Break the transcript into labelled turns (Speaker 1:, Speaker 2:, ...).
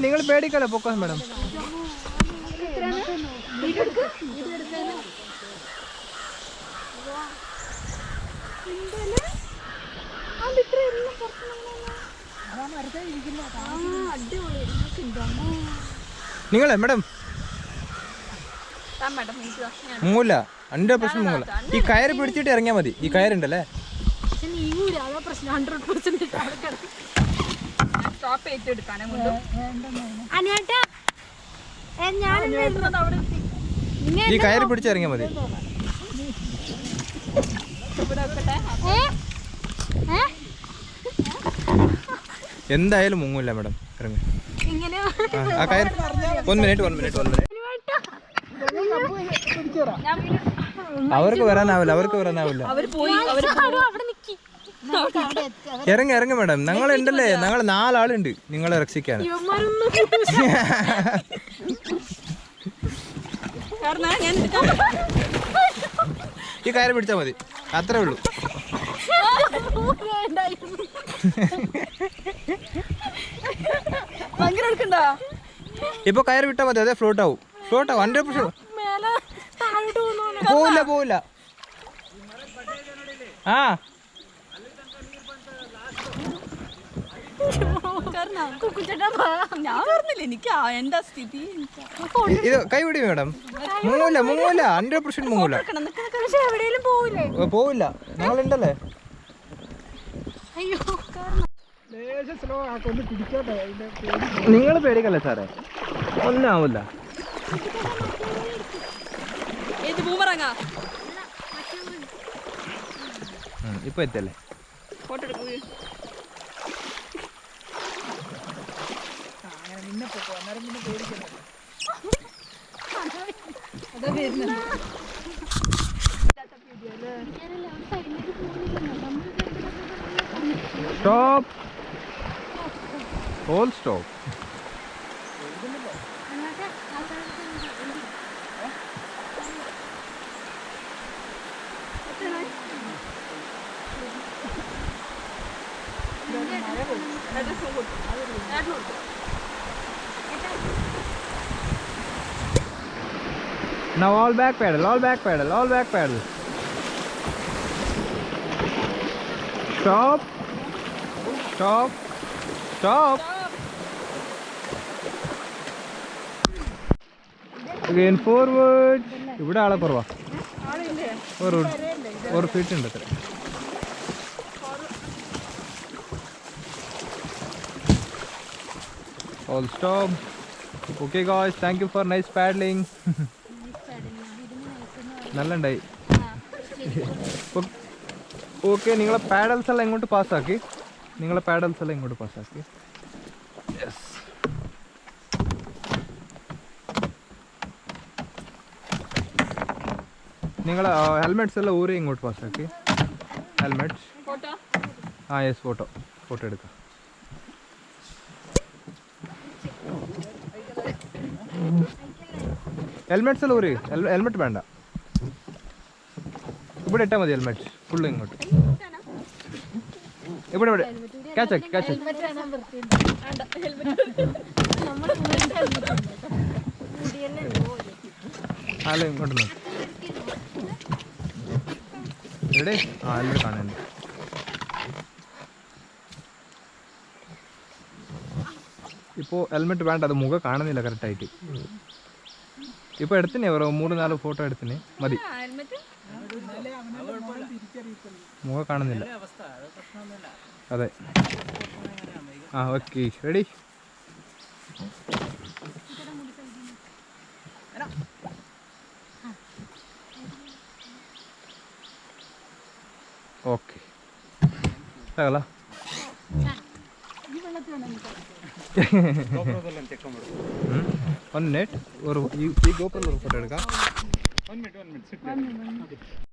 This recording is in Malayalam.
Speaker 1: നിങ്ങൾ പേടിക്കല്ലേ പൊക്കോ മാഡം. നിങ്ങളെ മാഡം മുങ്ങൂല, എൻ്റെ പ്രശ്നം മുങ്ങൂല. ഈ കയറ് പിടിച്ചിട്ട് ഇറങ്ങിയാൽ മതി. ഈ കയറുണ്ടല്ലേ ഈ കയറ് പിടിച്ചിറങ്ങിയാൽ മതി. എന്തായാലും മുങ്ങൂല മാഡം, ഇറങ്ങി. ആ കയറ് 1 മിനിറ്റ്. അവർക്ക് വരാനാവില്ല. ഇറങ്ങി മാഡം. ഞങ്ങൾ ഉണ്ടല്ലേ, ഞങ്ങൾ 4 ആളുണ്ട് നിങ്ങളെ രക്ഷിക്കാൻ. ഈ കയറ് പിടിച്ചാൽ മതി, അത്രേ ഉള്ളൂ. ഇപ്പൊ കയറ് വിട്ടാൽ മതി, അതെ ഫ്ലോട്ട് ആവും. 100%. പോവില്ല. ആ ഇത് കൈവിടി മാഡം. മുങ്ങൂല 100% മുങ്ങൂല. പോവില്ല, ഞങ്ങളുണ്ടല്ലേ. നിങ്ങൾ പേടിക്കല്ലേ സാറേ, ഒന്നും ആവില്ല. ഇപ്പൊ എത്തല്ലേ. Stop. All stop. Now all back pedal. Stop. Again forward. ഇവിടെ ആളെ കുറവാ. ഒരു ഫീറ്റ് ഉണ്ട് അത്ര. All stop. Okay guys, thank you for nice paddling. നല്ലുണ്ടായി. ഓക്കെ, നിങ്ങളെ പാഡൽസ് എല്ലാം ഇങ്ങോട്ട് പാസ്സാക്കി. യെസ്. നിങ്ങളെ ഹെൽമെറ്റ്സ് എല്ലാം ഊരി ഇങ്ങോട്ട് പാസ്സാക്കി. ഹെൽമെറ്റ്. ആ യെസ്, ഫോട്ടോ എടുക്കാം. ഹെൽമെറ്റ്സ് എല്ലാം ഊരി. ഹെൽമെറ്റ് വേണ്ട, ഇവിടെ ഇട്ടാൽ മതി. ഹെൽമെറ്റ് ഫുള്ള് ഇങ്ങോട്ട്. ഇവിടെ ക്യാച്ച്. അല്ല ഇങ്ങോട്ട് നോക്കി. ഇവിടെ ഹെൽമെറ്റ് കാണുന്നുണ്ട്. ഇപ്പോൾ ഹെൽമെറ്റ് വേണ്ട, അത് മുഖം കാണുന്നില്ല കറക്റ്റായിട്ട്. ഇപ്പോൾ എടുത്തിനെ 3-4 ഫോട്ടോ എടുത്തിന് മതി. മുഖം കാണുന്നില്ല. അതെ. ആ ഓക്കെ, റെഡി. Okay, 1 minute. ഈ ഗോപ്രോയിൽ ഒരു ഫോട്ടോ എടുക്കാം. 1 മിനിറ്റ്.